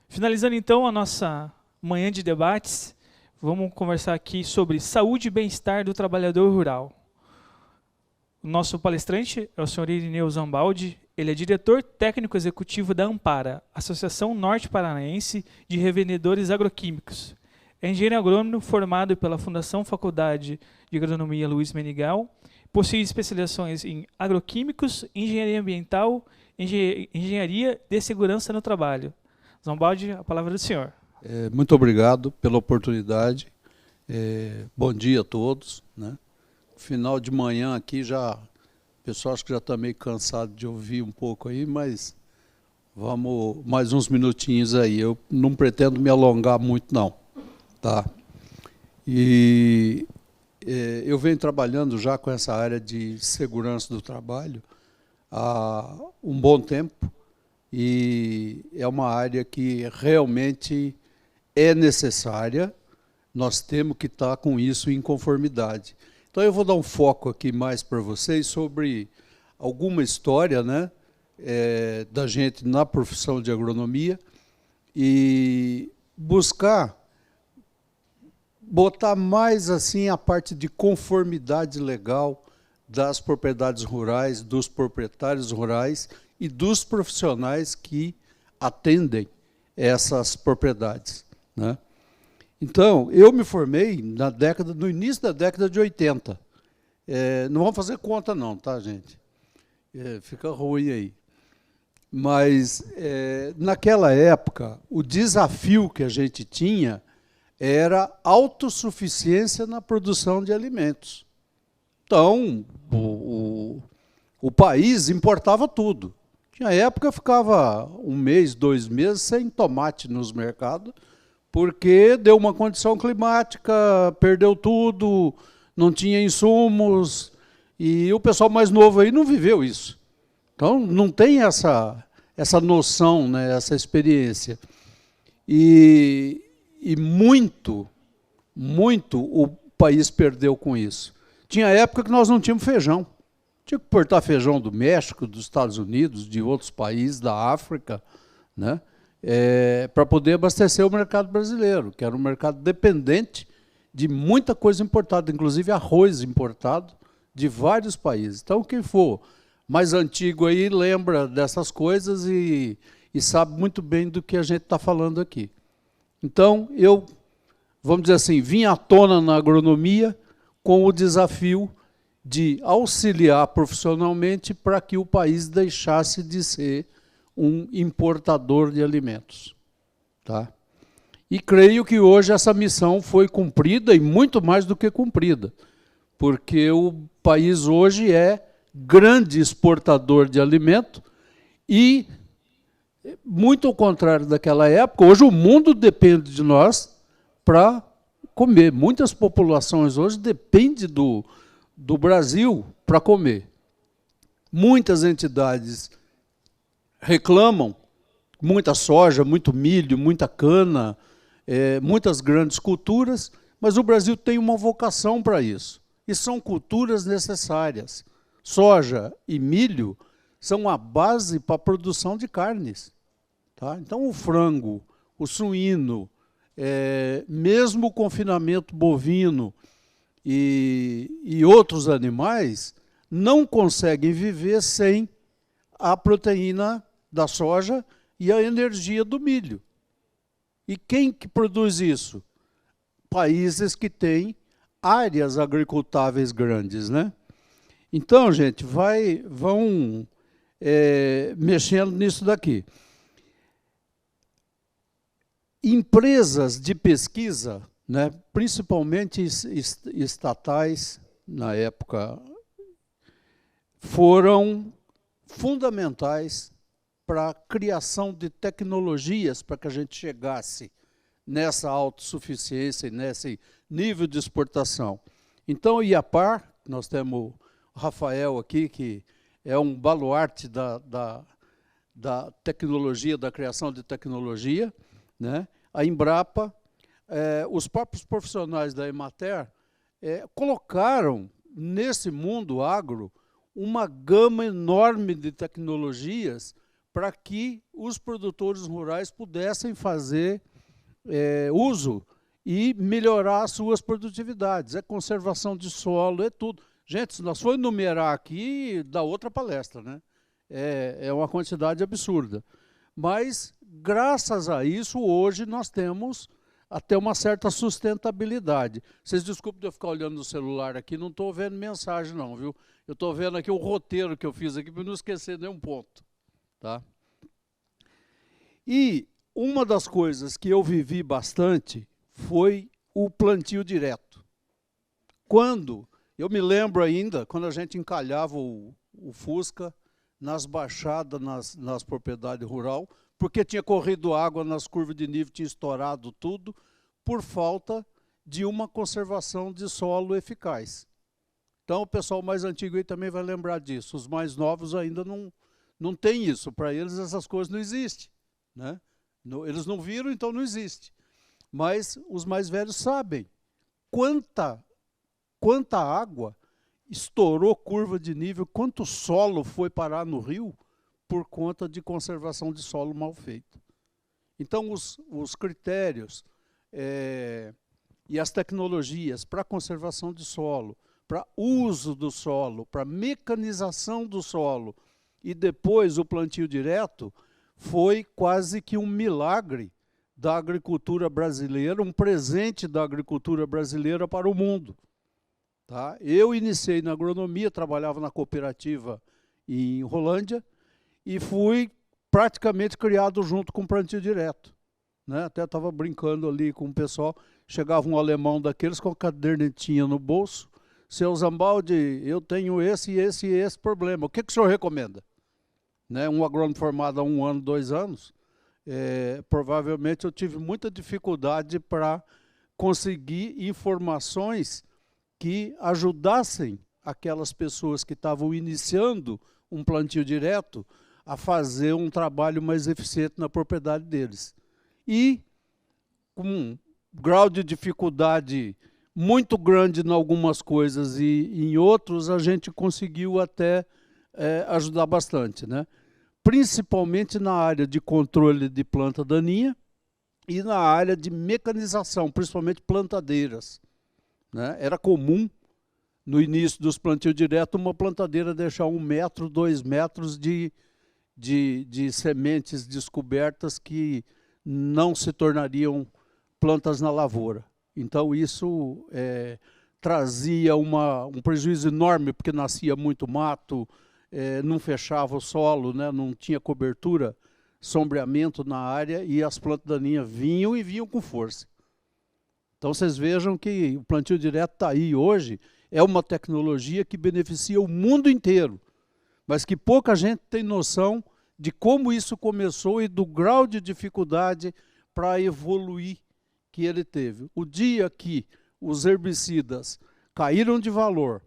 Finalizando então a nossa manhã de debates, vamos conversar aqui sobre saúde e bem-estar do trabalhador rural. O nosso palestrante é o senhor Irineu Zambaldi, ele é diretor técnico executivo da Ampara, Associação Norte Paranaense de Revendedores Agroquímicos. É engenheiro agrônomo formado pela Fundação Faculdade de Agronomia Luiz Menegal, possui especializações em agroquímicos, engenharia ambiental, engenharia de segurança no trabalho. Zambaldi, a palavra é do senhor. Muito obrigado pela oportunidade. Bom dia a todos, né? Final de manhã aqui já, o pessoal acho que já está meio cansado de ouvir um pouco aí, mas vamos mais uns minutinhos aí. Eu não pretendo me alongar muito não, tá? E eu venho trabalhando já com essa área de segurança do trabalho há um bom tempo e é uma área que realmente é necessária. Nós temos que estar com isso em conformidade. Então, eu vou dar um foco aqui mais para vocês sobre alguma história, né, da gente na profissão de agronomia e buscar botar mais assim a parte de conformidade legal das propriedades rurais, dos proprietários rurais e dos profissionais que atendem essas propriedades, né? Então, eu me formei no início da década de 80. Não vamos fazer conta não, tá, gente? Fica ruim aí. Mas, naquela época, o desafio que a gente tinha era autossuficiência na produção de alimentos. Então, o país importava tudo. Tinha época que ficava 1 mês, 2 meses sem tomate nos mercados, porque deu uma condição climática, perdeu tudo, não tinha insumos, e o pessoal mais novo aí não viveu isso. Então, não tem essa noção, né, essa experiência. E muito o país perdeu com isso. Tinha época que nós não tínhamos feijão. Tinha que importar feijão do México, dos Estados Unidos, de outros países, da África, né? Para poder abastecer o mercado brasileiro, que era um mercado dependente de muita coisa importada, inclusive arroz importado de vários países. Então, quem for mais antigo aí lembra dessas coisas e sabe muito bem do que a gente está falando aqui. Então, eu, vamos dizer assim, vim à tona na agronomia com o desafio de auxiliar profissionalmente para que o país deixasse de ser um importador de alimentos, tá? E creio que hoje essa missão foi cumprida, e muito mais do que cumprida, porque o país hoje é grande exportador de alimento e, muito ao contrário daquela época, hoje o mundo depende de nós para comer. Muitas populações hoje dependem do Brasil para comer. Muitas entidades reclamam, muita soja, muito milho, muita cana, muitas grandes culturas, mas o Brasil tem uma vocação para isso. E são culturas necessárias. Soja e milho são a base para a produção de carnes, tá? Então, o frango, o suíno, mesmo o confinamento bovino e outros animais não conseguem viver sem a proteína da soja e a energia do milho. E quem que produz isso? Países que têm áreas agricultáveis grandes, né? Então, gente, vão mexendo nisso daqui. Empresas de pesquisa, né, principalmente estatais, na época, foram fundamentais para a criação de tecnologias para que a gente chegasse nessa autossuficiência, nesse nível de exportação. Então, o IAPAR, nós temos o Rafael aqui, que é um baluarte da tecnologia, da criação de tecnologia, né? A Embrapa, os próprios profissionais da Emater colocaram nesse mundo agro uma gama enorme de tecnologias para que os produtores rurais pudessem fazer uso e melhorar as suas produtividades. É conservação de solo, é tudo. Gente, se nós formos enumerar aqui, dá outra palestra, né? É uma quantidade absurda. Mas, graças a isso, hoje nós temos até uma certa sustentabilidade. Vocês desculpem de eu ficar olhando no celular aqui, não estou vendo mensagem não, viu? Eu estou vendo aqui o roteiro que eu fiz aqui para não esquecer nenhum ponto. Tá? E uma das coisas que eu vivi bastante foi o plantio direto. Eu me lembro ainda, quando a gente encalhava o Fusca nas baixadas, nas propriedades rurais, porque tinha corrido água nas curvas de nível, tinha estourado tudo, por falta de uma conservação de solo eficaz. Então, o pessoal mais antigo aí também vai lembrar disso. Os mais novos ainda não têm isso. Para eles, essas coisas não existem. Né? Eles não viram, então não existe. Mas os mais velhos sabem quanta água estourou curva de nível, quanto solo foi parar no rio por conta de conservação de solo mal feita. Então, os critérios e as tecnologias para conservação de solo, para uso do solo, para mecanização do solo e depois o plantio direto, foi quase que um milagre da agricultura brasileira, um presente da agricultura brasileira para o mundo. Tá? Eu iniciei na agronomia, trabalhava na cooperativa em Rolândia e fui praticamente criado junto com o plantio direto. Né? Até estava brincando ali com o pessoal, chegava um alemão daqueles com a cadernetinha no bolso. Seu Zambaldi, eu tenho esse problema. O que o senhor recomenda? Né? Um agrônomo formado há 1 ano, 2 anos, provavelmente eu tive muita dificuldade para conseguir informações que ajudassem aquelas pessoas que estavam iniciando um plantio direto a fazer um trabalho mais eficiente na propriedade deles. E com um grau de dificuldade muito grande em algumas coisas e em outros a gente conseguiu até ajudar bastante, né? Principalmente na área de controle de planta daninha e na área de mecanização, principalmente plantadeiras. Né? Era comum, no início dos plantios diretos, uma plantadeira deixar 1 metro, 2 metros de sementes descobertas que não se tornariam plantas na lavoura. Então, isso trazia um prejuízo enorme, porque nascia muito mato, não fechava o solo, né? Não tinha cobertura, sombreamento na área, e as plantas daninhas vinham e vinham com força. Então, vocês vejam que o plantio direto está aí hoje, é uma tecnologia que beneficia o mundo inteiro, mas que pouca gente tem noção de como isso começou e do grau de dificuldade para evoluir que ele teve. O dia que os herbicidas caíram de valor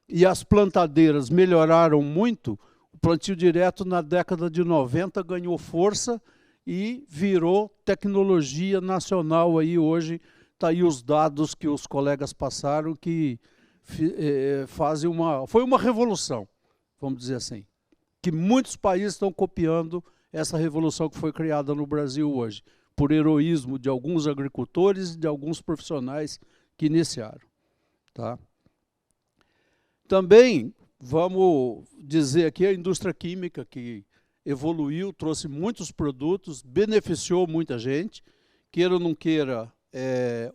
e as plantadeiras melhoraram muito, o plantio direto na década de 90 ganhou força e virou tecnologia nacional aí hoje. Está aí os dados que os colegas passaram que foi uma revolução, vamos dizer assim, que muitos países estão copiando essa revolução que foi criada no Brasil hoje, por heroísmo de alguns agricultores e de alguns profissionais que iniciaram. Tá? Também, vamos dizer aqui, a indústria química que evoluiu, trouxe muitos produtos, beneficiou muita gente, queira ou não queira,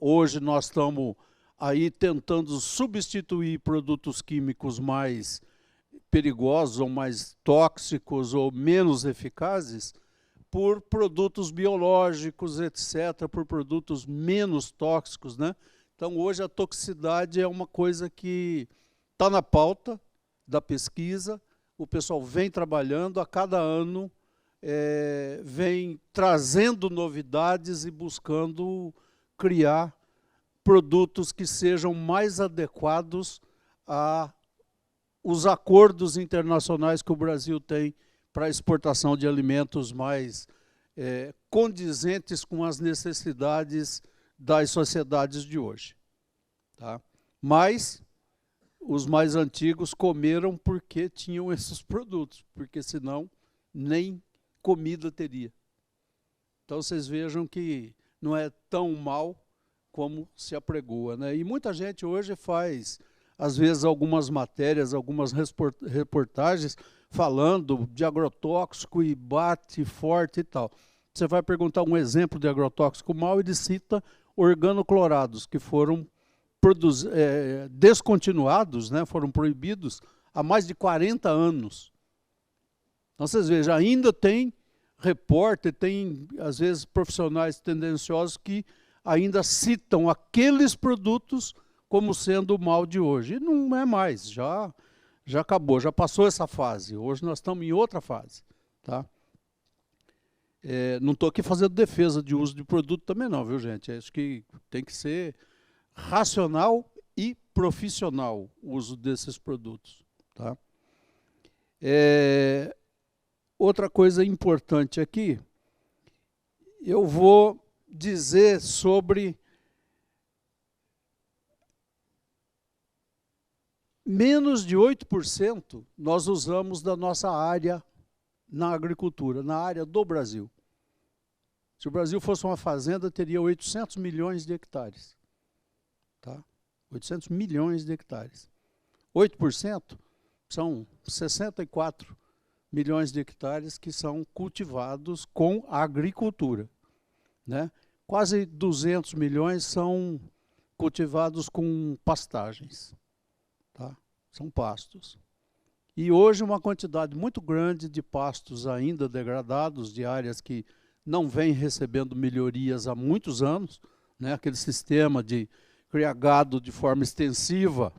hoje nós estamos aí tentando substituir produtos químicos mais perigosos, ou mais tóxicos, ou menos eficazes, por produtos biológicos, etc., por produtos menos tóxicos, né? Então, hoje, a toxicidade é uma coisa que está na pauta da pesquisa, o pessoal vem trabalhando, a cada ano vem trazendo novidades e buscando criar produtos que sejam mais adequados aos acordos internacionais que o Brasil tem para a exportação de alimentos mais condizentes com as necessidades das sociedades de hoje. Tá? Mas os mais antigos comeram porque tinham esses produtos, porque senão nem comida teria. Então vocês vejam que não é tão mal como se apregoa, né? E muita gente hoje faz, às vezes, algumas matérias, algumas reportagens falando de agrotóxico e bate forte e tal. Você vai perguntar um exemplo de agrotóxico mau, ele cita organoclorados, que foram descontinuados, né, foram proibidos há mais de 40 anos. Então vocês vejam, ainda tem repórter, tem às vezes profissionais tendenciosos que ainda citam aqueles produtos como sendo o mal de hoje. E não é mais, já acabou, já passou essa fase. Hoje nós estamos em outra fase. Tá? Não estou aqui fazendo defesa de uso de produto também não, viu gente? Acho que tem que ser racional e profissional o uso desses produtos. Tá? Outra coisa importante aqui, eu vou dizer sobre menos de 8% nós usamos da nossa área na agricultura, na área do Brasil. Se o Brasil fosse uma fazenda, teria 800 milhões de hectares. Tá? 800 milhões de hectares. 8% são 64 milhões de hectares que são cultivados com agricultura. Né? Quase 200 milhões são cultivados com pastagens. Tá? São pastos. E hoje uma quantidade muito grande de pastos ainda degradados, de áreas que não vêm recebendo melhorias há muitos anos, né? Aquele sistema de criar gado de forma extensiva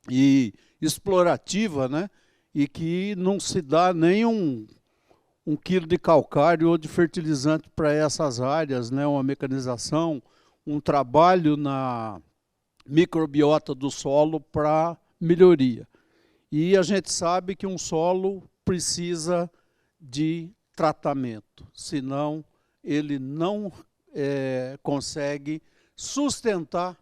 e explorativa, né? E que não se dá nem um quilo de calcário ou de fertilizante para essas áreas, né? Uma mecanização, um trabalho na microbiota do solo para melhoria. E a gente sabe que um solo precisa de tratamento, senão ele não consegue sustentar,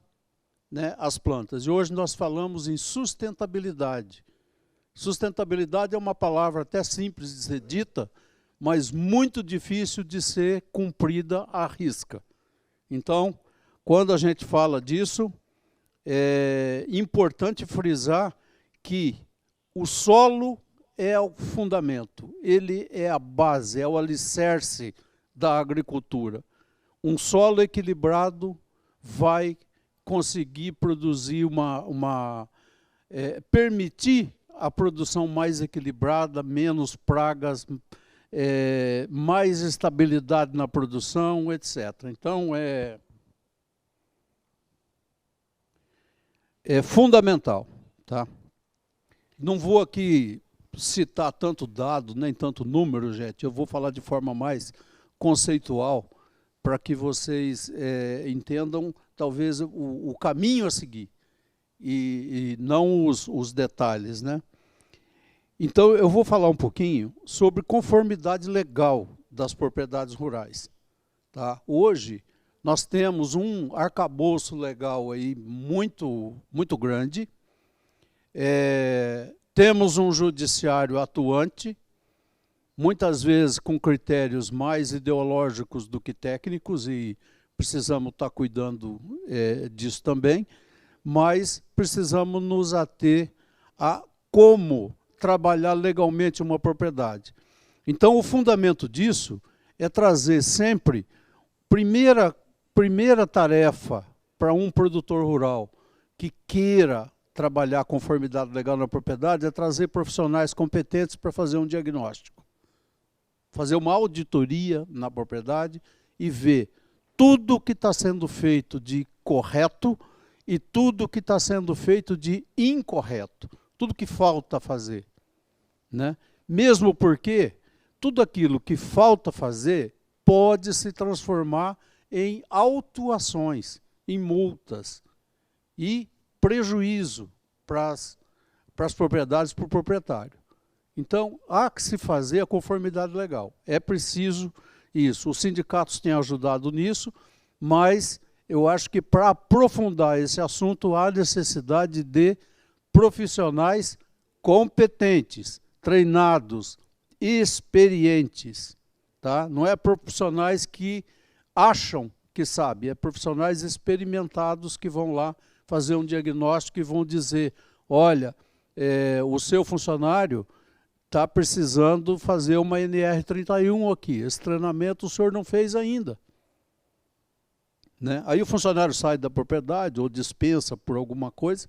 né, as plantas. E hoje nós falamos em sustentabilidade. Sustentabilidade é uma palavra até simples de ser dita, mas muito difícil de ser cumprida à risca. Então, quando a gente fala disso, é importante frisar que o solo é o fundamento, ele é a base, é o alicerce da agricultura. Um solo equilibrado vai conseguir produzir permitir a produção mais equilibrada, menos pragas, mais estabilidade na produção, etc. Então, é fundamental. Tá? Não vou aqui citar tanto dado, nem tanto número, gente. Eu vou falar de forma mais conceitual, para que vocês entendam, talvez, o caminho a seguir, e não os detalhes, né? Então, eu vou falar um pouquinho sobre conformidade legal das propriedades rurais. Tá? Hoje, nós temos um arcabouço legal aí muito, muito grande. Temos um judiciário atuante, muitas vezes com critérios mais ideológicos do que técnicos, e precisamos estar cuidando disso também, mas precisamos nos ater a como trabalhar legalmente uma propriedade. Então, o fundamento disso é trazer sempre, primeira tarefa para um produtor rural que queira trabalhar conformidade legal na propriedade, é trazer profissionais competentes para fazer um diagnóstico. Fazer uma auditoria na propriedade e ver tudo que está sendo feito de correto e tudo que está sendo feito de incorreto. Tudo que falta fazer. Né? Mesmo porque tudo aquilo que falta fazer pode se transformar em autuações, em multas e prejuízo para as propriedades, para o proprietário. Então, há que se fazer a conformidade legal. É preciso isso. Os sindicatos têm ajudado nisso, mas eu acho que para aprofundar esse assunto há necessidade de profissionais competentes, treinados, experientes. Tá? Não é profissionais que acham que sabem, é profissionais experimentados que vão lá fazer um diagnóstico e vão dizer, olha, o seu funcionário está precisando fazer uma NR31 aqui, esse treinamento o senhor não fez ainda. Né? Aí o funcionário sai da propriedade ou dispensa por alguma coisa,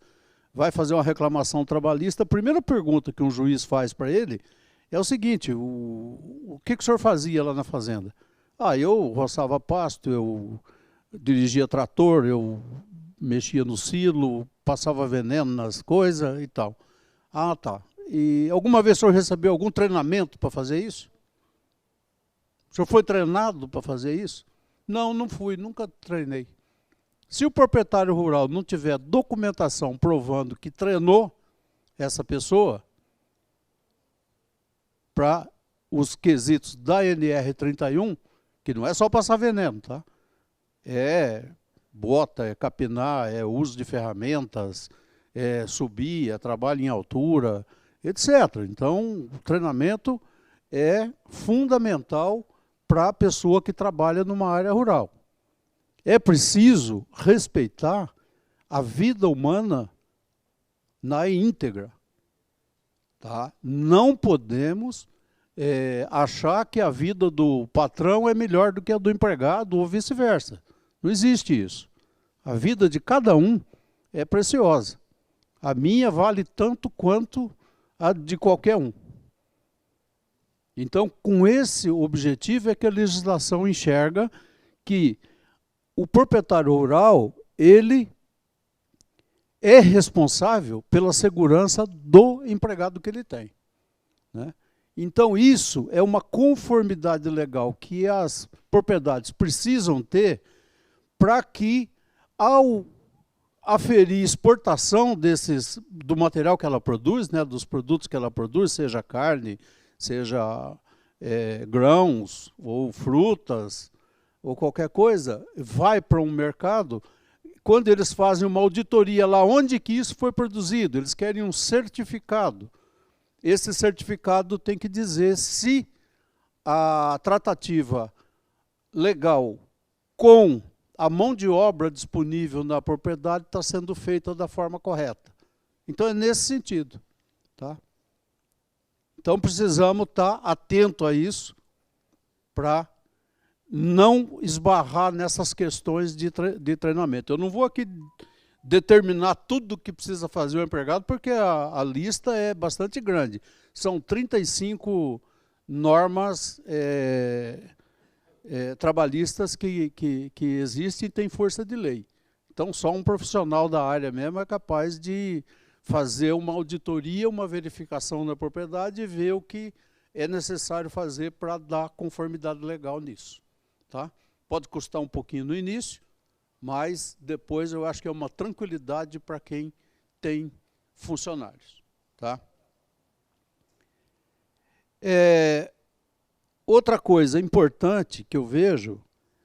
vai fazer uma reclamação trabalhista, a primeira pergunta que um juiz faz para ele é o seguinte, o que o senhor fazia lá na fazenda? Ah, eu roçava pasto, eu dirigia trator, eu mexia no silo, passava veneno nas coisas e tal. Ah, tá. E alguma vez o senhor recebeu algum treinamento para fazer isso? O senhor foi treinado para fazer isso? Não, não fui, nunca treinei. Se o proprietário rural não tiver documentação provando que treinou essa pessoa para os quesitos da NR31, que não é só passar veneno, tá? É bota, é capinar, é uso de ferramentas, é subir, é trabalho em altura, etc. Então, o treinamento é fundamental para a pessoa que trabalha numa área rural. É preciso respeitar a vida humana na íntegra. Tá? Não podemos achar que a vida do patrão é melhor do que a do empregado ou vice-versa. Não existe isso. A vida de cada um é preciosa. A minha vale tanto quanto a de qualquer um. Então, com esse objetivo é que a legislação enxerga que o proprietário rural, ele é responsável pela segurança do empregado que ele tem. Né? Então, isso é uma conformidade legal que as propriedades precisam ter para que, ao aferir exportação do material que ela produz, né, dos produtos que ela produz, seja carne, seja grãos ou frutas, ou qualquer coisa, vai para um mercado, quando eles fazem uma auditoria lá onde que isso foi produzido, eles querem um certificado. Esse certificado tem que dizer se a tratativa legal com a mão de obra disponível na propriedade está sendo feita da forma correta. Então é nesse sentido. Tá? Então precisamos estar atento a isso para não esbarrar nessas questões de treinamento. Eu não vou aqui determinar tudo o que precisa fazer o empregado, porque a lista é bastante grande. São 35 normas trabalhistas que existem e têm força de lei. Então, só um profissional da área mesmo é capaz de fazer uma auditoria, uma verificação na propriedade e ver o que é necessário fazer para dar conformidade legal nisso. Tá? Pode custar um pouquinho no início, mas depois eu acho que é uma tranquilidade para quem tem funcionários. Tá? Outra coisa importante que eu vejo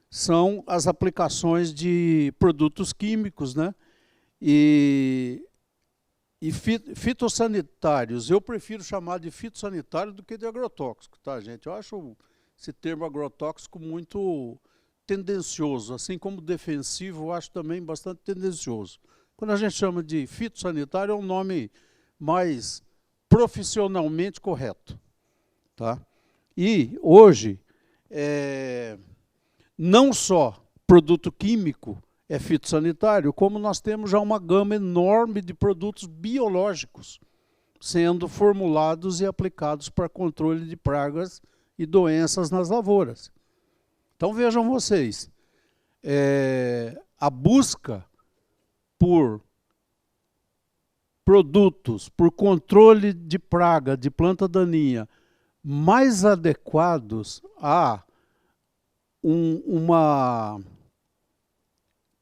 são as aplicações de produtos químicos, né? E fitossanitários. Eu prefiro chamar de fitossanitário do que de agrotóxico, tá, gente? Eu acho esse termo agrotóxico muito tendencioso, assim como defensivo, eu acho também bastante tendencioso. Quando a gente chama de fitossanitário, é um nome mais profissionalmente correto. Tá? E hoje, não só produto químico é fitossanitário, como nós temos já uma gama enorme de produtos biológicos sendo formulados e aplicados para controle de pragas e doenças nas lavouras. Então vejam vocês, a busca por produtos, por controle de praga, de planta daninha, mais adequados a uma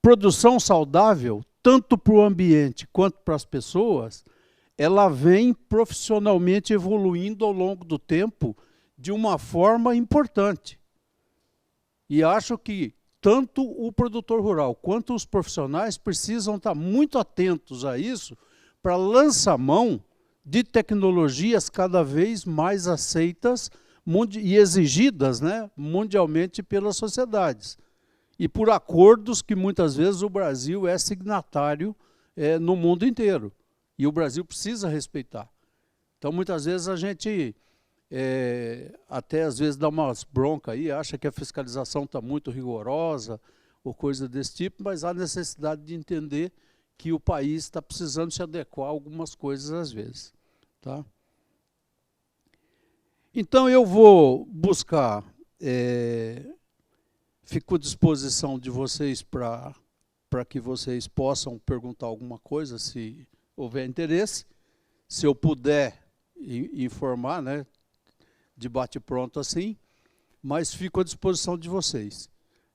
produção saudável, tanto para o ambiente quanto para as pessoas, ela vem profissionalmente evoluindo ao longo do tempo de uma forma importante. E acho que tanto o produtor rural quanto os profissionais precisam estar muito atentos a isso para lançar mão de tecnologias cada vez mais aceitas e exigidas, né, mundialmente pelas sociedades. E por acordos que muitas vezes o Brasil é signatário no mundo inteiro. E o Brasil precisa respeitar. Então, muitas vezes a gente até às vezes dá umas broncas aí, acha que a fiscalização está muito rigorosa ou coisa desse tipo, mas há necessidade de entender que o país está precisando se adequar a algumas coisas às vezes. Tá? Então, eu vou buscar, fico à disposição de vocês para que vocês possam perguntar alguma coisa, se houver interesse. Se eu puder informar, né, de bate-pronto assim, mas fico à disposição de vocês.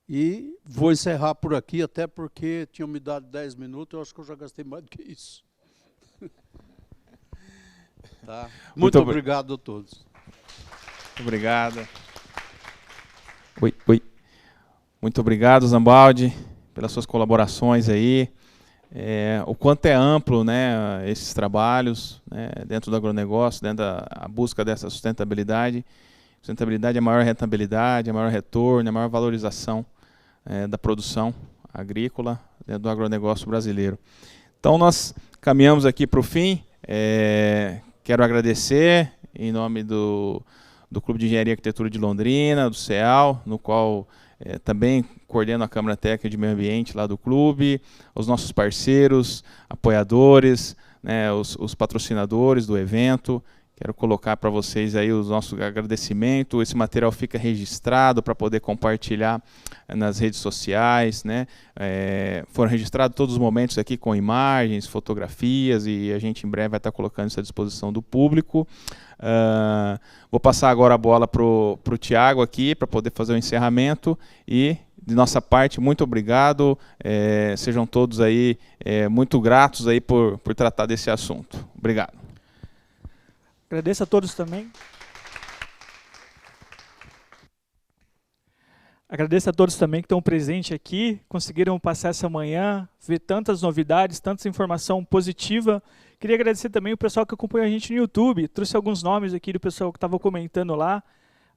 E vou encerrar por aqui, até porque tinham me dado 10 minutos, eu acho que eu já gastei mais do que isso. Tá? Muito obrigado a todos. Obrigado. Oi. Muito obrigado, Zambaldi, pelas suas colaborações aí. O quanto é amplo, né, esses trabalhos, né, dentro do agronegócio, dentro da busca dessa sustentabilidade. Sustentabilidade é a maior rentabilidade, é o maior retorno, é a maior valorização da produção agrícola dentro do agronegócio brasileiro. Então, nós caminhamos aqui para o fim. Quero agradecer em nome do Clube de Engenharia e Arquitetura de Londrina, do CEAL, no qual também coordeno a Câmara Técnica de Meio Ambiente lá do clube, os nossos parceiros, apoiadores, né, os patrocinadores do evento. Quero colocar para vocês aí o nosso agradecimento. Esse material fica registrado para poder compartilhar nas redes sociais, né? Foram registrados todos os momentos aqui com imagens, fotografias, e a gente em breve vai estar colocando isso à disposição do público. Vou passar agora a bola para o Tiago aqui, para poder fazer o encerramento. E, de nossa parte, muito obrigado. Sejam todos aí muito gratos aí por tratar desse assunto. Obrigado. Agradeço a todos também. Agradeço a todos também que estão presentes aqui, conseguiram passar essa manhã, ver tantas novidades, tanta informação positiva. Queria agradecer também o pessoal que acompanha a gente no YouTube. Trouxe alguns nomes aqui do pessoal que estava comentando lá.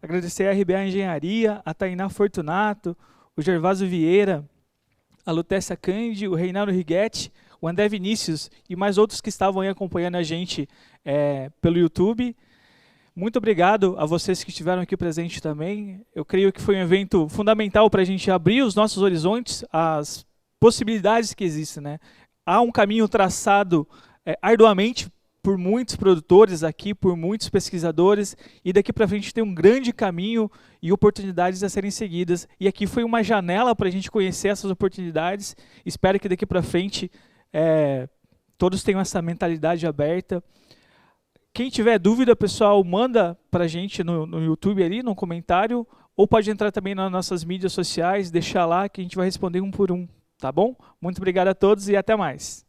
Agradecer a RBA Engenharia, a Tainá Fortunato, o Gervásio Vieira, a Lutécia Cândido, o Reinaldo Righetti, o André Vinícius e mais outros que estavam aí acompanhando a gente pelo YouTube. Muito obrigado a vocês que estiveram aqui presentes também. Eu creio que foi um evento fundamental para a gente abrir os nossos horizontes, as possibilidades que existem, né? Há um caminho traçado arduamente por muitos produtores aqui, por muitos pesquisadores, e daqui para frente tem um grande caminho e oportunidades a serem seguidas. E aqui foi uma janela para a gente conhecer essas oportunidades. Espero que daqui para frente todos tenham essa mentalidade aberta. Quem tiver dúvida, pessoal, manda para a gente no YouTube ali, no comentário, ou pode entrar também nas nossas mídias sociais, deixar lá que a gente vai responder um por um, tá bom? Muito obrigado a todos e até mais.